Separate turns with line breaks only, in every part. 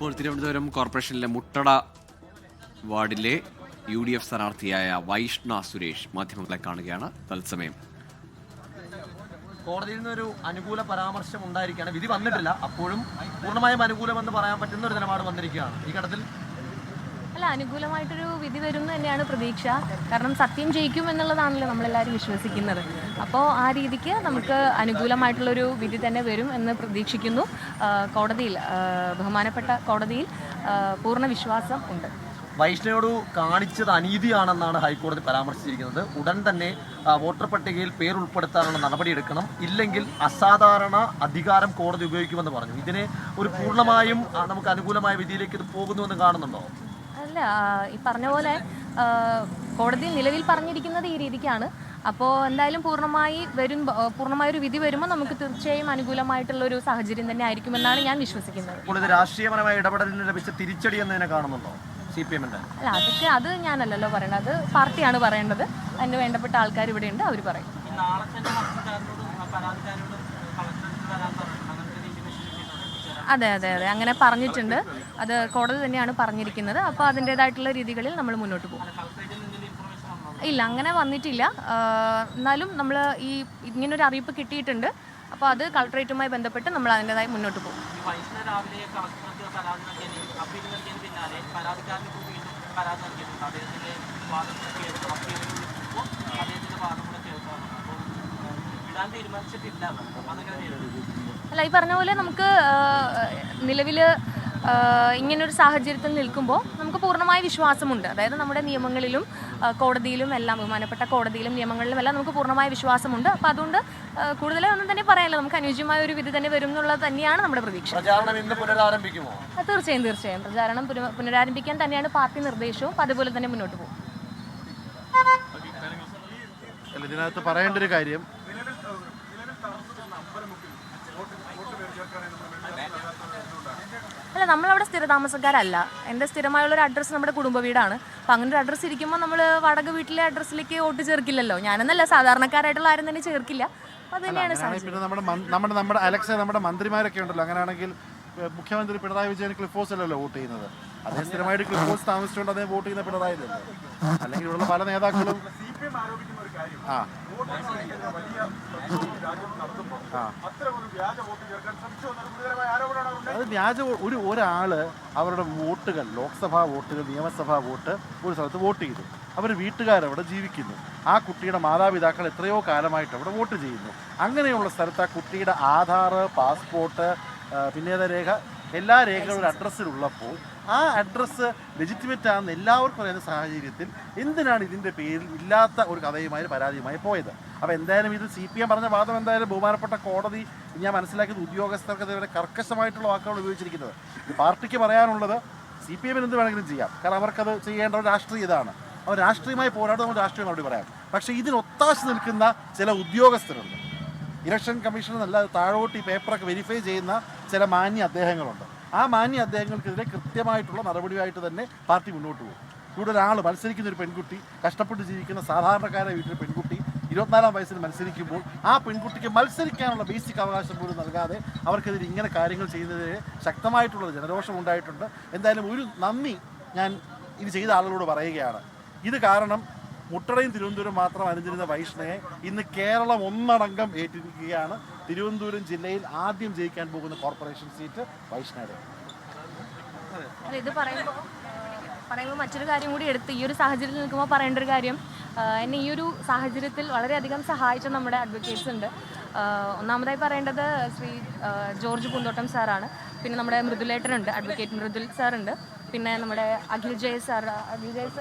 ഇപ്പോൾ തിരുവനന്തപുരം കോർപ്പറേഷനിലെ മുട്ടട വാർഡിലെ UDF സ്ഥാനാർത്ഥിയായ വൈഷ്ണ സുരേഷ് മാധ്യമങ്ങളെ കാണുകയാണ് തത്സമയം.
കോടതിയിൽ നിന്നൊരു അനുകൂല പരാമർശം ഉണ്ടായിരിക്കുകയാണ്. വിധി വന്നിട്ടില്ല, അപ്പോഴും പൂർണ്ണമായും അനുകൂലമെന്ന് പറയാൻ പറ്റുന്ന ഒരു നിലപാട് വന്നിരിക്കുകയാണ്. ഈ ഘട്ടത്തിൽ
അനുകൂലമായിട്ടൊരു വിധി വരും എന്ന് തന്നെയാണ് പ്രതീക്ഷ. കാരണം സത്യം ജയിക്കും എന്നുള്ളതാണല്ലോ നമ്മളെല്ലാവരും വിശ്വസിക്കുന്നത്. അപ്പോൾ ആ രീതിക്ക് നമുക്ക് അനുകൂലമായിട്ടുള്ളൊരു വിധി തന്നെ വരും എന്ന് പ്രതീക്ഷിക്കുന്നു. കോടതിയിൽ, ബഹുമാനപ്പെട്ട കോടതിയിൽ പൂർണ്ണ വിശ്വാസം ഉണ്ട്.
വൈഷ്ണയോട് കാണിച്ചത് അനീതിയാണെന്നാണ് ഹൈക്കോടതി പരാമർശിച്ചിരിക്കുന്നത്. ഉടൻ തന്നെ വോട്ടർ പട്ടികയിൽ പേരുൾപ്പെടുത്താനുള്ള നടപടിയെടുക്കണം, ഇല്ലെങ്കിൽ അസാധാരണ അധികാരം കോടതി ഉപയോഗിക്കുമെന്ന് പറഞ്ഞു. ഇതിനെ ഒരു പൂർണ്ണമായും നമുക്ക് അനുകൂലമായ വിധിയിലേക്ക് ഇത് പോകുന്നുവെന്ന് കാണുന്നുണ്ടോ?
അല്ല, ഈ പറഞ്ഞ പോലെ കോടതി നിലവിൽ പറഞ്ഞിരിക്കുന്നത് ഈ രീതിക്കാണ്. അപ്പോൾ എന്തായാലും പൂർണ്ണമായൊരു വിധി വരുമ്പോൾ നമുക്ക് തീർച്ചയായും അനുകൂലമായിട്ടുള്ളൊരു സാഹചര്യം തന്നെ ആയിരിക്കുമെന്നാണ് ഞാൻ വിശ്വസിക്കുന്നത്.
ഇപ്പോൾ ഇത് രാഷ്ട്രീയപരമായ ഇടപെടലിന് ലഭിച്ച തിരിച്ചടി എന്നതിനെ കാണുന്നുണ്ടോ CPM-ന്റെ?
അല്ല, അത് ഞാനല്ലല്ലോ പറയണത്, അത് പാർട്ടിയാണ് പറയേണ്ടത്. അതിന് വേണ്ടപ്പെട്ട ആൾക്കാർ ഇവിടെയുണ്ട്, അവർ പറയും. അതെ, അങ്ങനെ പറഞ്ഞിട്ടുണ്ട്. അത് കോടതി തന്നെയാണ് പറഞ്ഞിരിക്കുന്നത്. അപ്പോൾ അതിൻ്റേതായിട്ടുള്ള രീതികളിൽ നമ്മൾ മുന്നോട്ട് പോകും. ഇല്ല, അങ്ങനെ വന്നിട്ടില്ല. എന്നാലും നമ്മൾ ഇങ്ങനൊരു അറിയിപ്പ് കിട്ടിയിട്ടുണ്ട്. അപ്പോൾ അത് കളക്ടറേറ്റുമായി ബന്ധപ്പെട്ട് നമ്മൾ അതിൻ്റെതായി മുന്നോട്ട് പോകും. അല്ല, ഈ പറഞ്ഞ പോലെ നമുക്ക് നിലവിൽ ഇങ്ങനൊരു സാഹചര്യത്തിൽ നിൽക്കുമ്പോൾ നമുക്ക് പൂർണ്ണമായ വിശ്വാസമുണ്ട്. അതായത് നമ്മുടെ നിയമങ്ങളിലും കോടതിയിലും എല്ലാം, ബഹുമാനപ്പെട്ട കോടതിയിലും നിയമങ്ങളിലും എല്ലാം നമുക്ക് പൂർണ്ണമായ വിശ്വാസമുണ്ട്. അപ്പോൾ അതുകൊണ്ട് കൂടുതലായി ഒന്നും തന്നെ പറയാനില്ല. നമുക്ക് അനുയോജ്യമായ ഒരു വിധി തന്നെ വരും എന്നുള്ളത് തന്നെയാണ് നമ്മുടെ പ്രതീക്ഷ. തീർച്ചയായും പ്രചാരണം പുനരാരംഭിക്കാൻ തന്നെയാണ് പാർട്ടി നിർദ്ദേശവും. അപ്പോൾ അതുപോലെ തന്നെ മുന്നോട്ട് പോകും.
ഇതിനകത്ത് പറയേണ്ട ഒരു കാര്യം,
അല്ല, നമ്മളവിടെ സ്ഥിരതാമസക്കാരല്ല. എൻ്റെ സ്ഥിരമായുള്ളൊരു അഡ്രസ്സ് നമ്മുടെ കുടുംബ വീടാണ്. അപ്പം അങ്ങനെ ഒരു അഡ്രസ്സ് ഇരിക്കുമ്പോൾ നമ്മൾ വാടക വീട്ടിലെ അഡ്രസ്സിലേക്ക് വോട്ട് ചേർക്കില്ലല്ലോ. ഞാനെന്നല്ല, സാധാരണക്കാരായിട്ടുള്ള ആരും തന്നെ ചേർക്കില്ല. അത് തന്നെയാണ്
നമ്മുടെ അലക്സ, നമ്മുടെ മന്ത്രിമാരൊക്കെ ഉണ്ടല്ലോ. അങ്ങനെയാണെങ്കിൽ മുഖ്യമന്ത്രി പിണറായി വിജയൻ ക്ലിഫ് ഹൗസിലല്ലോ വോട്ട് ചെയ്യുന്നത്. അദ്ദേഹം സ്ഥിരമായിട്ട് ക്ലിഫ് ഹൗസ് താമസിച്ചുകൊണ്ട് അദ്ദേഹം വോട്ട് ചെയ്യുന്ന പിണറായി അല്ലേ? അല്ലെങ്കിൽ ഇവിടെയുള്ള പല നേതാക്കളും അത് വ്യാജ ഒരാള് അവരുടെ വോട്ടുകൾ, ലോക്സഭാ വോട്ടുകൾ, നിയമസഭാ വോട്ട് ഒരു സ്ഥലത്ത് വോട്ട് ചെയ്തു. അവർ വീട്ടുകാരവിടെ ജീവിക്കുന്നു. ആ കുട്ടിയുടെ മാതാപിതാക്കൾ എത്രയോ കാലമായിട്ട് അവിടെ വോട്ട് ചെയ്യുന്നു. അങ്ങനെയുള്ള സ്ഥലത്ത് ആ കുട്ടിയുടെ ആധാർ, പാസ്പോർട്ട്, പിന്നേത രേഖ, എല്ലാ രേഖകളും ഒരു അഡ്രസ്സിലുള്ളപ്പോൾ ആ അഡ്രസ്സ് ലെജിറ്റിമേറ്റ് ആണെന്ന് എല്ലാവർക്കും അറിയുന്ന സാഹചര്യത്തിൽ എന്തിനാണ് ഇതിൻ്റെ പേരിൽ ഇല്ലാത്ത ഒരു കഥയുമായി പരാതിയുമായി പോയത്? അപ്പോൾ എന്തായാലും ഇത് CPM പറഞ്ഞ വാദം എന്തായാലും ബഹുമാനപ്പെട്ട കോടതി, ഞാൻ മനസ്സിലാക്കിയത് ഉദ്യോഗസ്ഥർക്കെതിരെ കർക്കശമായിട്ടുള്ള വാക്കുകൾ ഉപയോഗിച്ചിരിക്കുന്നത്. പാർട്ടിക്ക് പറയാനുള്ളത് CPM-ന് എന്ത് വേണമെങ്കിലും ചെയ്യാം, കാരണം അവർക്കത് ചെയ്യേണ്ട ഒരു രാഷ്ട്രീയ ഇതാണ്. അവർ രാഷ്ട്രീയമായി പോരാടും, നമ്മൾ രാഷ്ട്രീയം മറുപടി പറയാം. പക്ഷേ ഇതിന് ഒത്താശ നിൽക്കുന്ന ചില ഉദ്യോഗസ്ഥരുണ്ട്. ഇലക്ഷൻ കമ്മീഷൻ നല്ല താഴോട്ട് ഈ പേപ്പറൊക്കെ വെരിഫൈ ചെയ്യുന്ന ചില മാന്യ അദ്ദേഹങ്ങളുണ്ട്. ആ മാന്യ അദ്ദേഹങ്ങൾക്കെതിരെ കൃത്യമായിട്ടുള്ള നടപടിയായിട്ട് തന്നെ പാർട്ടി മുന്നോട്ട് പോകും. ഇവിടെ ഒരാൾ മത്സരിക്കുന്ന ഒരു പെൺകുട്ടി, കഷ്ടപ്പെട്ട് ജീവിക്കുന്ന സാധാരണക്കാരുടെ വീട്ടിലെ പെൺകുട്ടി 24-ാം വയസ്സിൽ മത്സരിക്കുമ്പോൾ ആ പെൺകുട്ടിക്ക് മത്സരിക്കാനുള്ള ബേസിക് അവകാശം പോലും നൽകാതെ അവർക്കെതിരെ ഇങ്ങനെ കാര്യങ്ങൾ ചെയ്യുന്നതിന് ശക്തമായിട്ടുള്ള ജനരോഷം ഉണ്ടായിട്ടുണ്ട്. എന്തായാലും ഒരു നന്ദി ഞാൻ ഇത് ചെയ്ത ആളുകളോട് പറയുകയാണ്. ഇത് കാരണം മുട്ടടയും തിരുവനന്തപുരം മാത്രം അനുചരിച്ച വൈഷ്ണയെ ഇന്ന് കേരളം ഒന്നടങ്കം ഏറ്റിരിക്കുകയാണ്. തിരുവനന്തപുരം ജില്ലയിൽ ആദ്യം ജയിക്കാൻ പോകുന്ന കോർപ്പറേഷൻ സീറ്റ് വൈഷ്ണയുടെ.
ഇത് പറയുമ്പോൾ മറ്റൊരു കാര്യം കൂടി എടുത്ത് ഈ ഒരു സാഹചര്യത്തിൽ നിൽക്കുമ്പോൾ പറയേണ്ട ഒരു കാര്യം, എന്നെ ഈ ഒരു സാഹചര്യത്തിൽ വളരെയധികം സഹായിച്ച നമ്മുടെ അഡ്വക്കേറ്റ്സ് ഉണ്ട്. ഒന്നാമതായി പറയേണ്ടത് ശ്രീ ജോർജ് പൂന്തോട്ടം സാറാണ്. പിന്നെ നമ്മുടെ മൃദുലേട്ടനുണ്ട്, അഡ്വക്കേറ്റ് മൃദുൽ സാറുണ്ട്. പിന്നെ നമ്മുടെ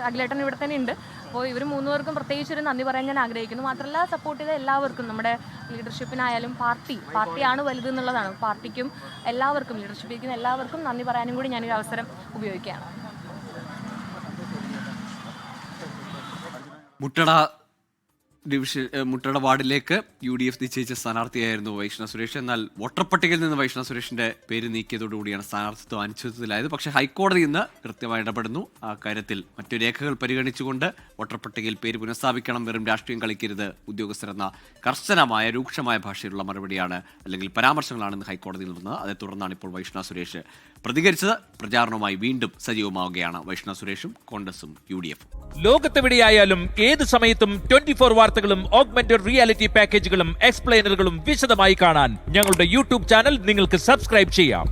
അഖിലേട്ടൻ ഇവിടെ തന്നെ ഉണ്ട്. അപ്പോൾ ഇവർ മൂന്നുപേർക്കും പ്രത്യേകിച്ചൊരു നന്ദി പറയാൻ ഞാൻ ആഗ്രഹിക്കുന്നു. മാത്രമല്ല, സപ്പോർട്ട് ചെയ്ത എല്ലാവർക്കും, നമ്മുടെ ലീഡർഷിപ്പിനായാലും പാർട്ടിയാണ് വലുത് എന്നുള്ളതാണ്. പാർട്ടിക്കും എല്ലാവർക്കും, ലീഡർഷിപ്പിരിക്കുന്ന എല്ലാവർക്കും നന്ദി പറയാനും കൂടി ഞാനൊരു അവസരം ഉപയോഗിക്കുകയാണ്.
മുട്ടട മുട്ടട വാർഡിലേക്ക് UDF നിശ്ചയിച്ച സ്ഥാനാർത്ഥിയായിരുന്നു വൈഷ്ണവ് സുരേഷ്. എന്നാൽ വോട്ടർ പട്ടികയിൽ നിന്ന് വൈഷ്ണവ് സുരേഷിന്റെ പേര് നീക്കിയതോടുകൂടിയാണ് സ്ഥാനാർത്ഥിത്വം അനിശ്ചിതത്വത്തിലായത്. പക്ഷേ ഹൈക്കോടതി ഇന്ന് കൃത്യമായി ഇടപെടുന്നു. ആ കാര്യത്തിൽ മറ്റു രേഖകൾ പരിഗണിച്ചുകൊണ്ട് വോട്ടർ പട്ടികയിൽ പേര് പുനഃസ്ഥാപിക്കണം, വെറും രാഷ്ട്രീയം കളിക്കരുത് ഉദ്യോഗസ്ഥരെന്ന കർശനമായ രൂക്ഷമായ ഭാഷയിലുള്ള മറുപടിയാണ് അല്ലെങ്കിൽ പരാമർശങ്ങളാണ് ഹൈക്കോടതിയിൽ വന്നത്. അതേ തുടർന്നാണ് ഇപ്പോൾ വൈഷ്ണവ് സുരേഷ് പ്രതികരിച്ചത്. പ്രചാരണവുമായി വീണ്ടും സജീവമാവുകയാണ് വൈഷ്ണവ് സുരേഷും കോൺഗ്രസും UDF.
ലോകത്തെവിടെയായാലും ഏത് സമയത്തും 24 വാർത്തകളും ഓഗ്മെന്റഡ് റിയാലിറ്റി പാക്കേജുകളും എക്സ്പ്ലെയിനറുകളും വിശദമായി കാണാൻ ഞങ്ങളുടെ YouTube ചാനൽ നിങ്ങൾക്ക് സബ്സ്ക്രൈബ് ചെയ്യാം.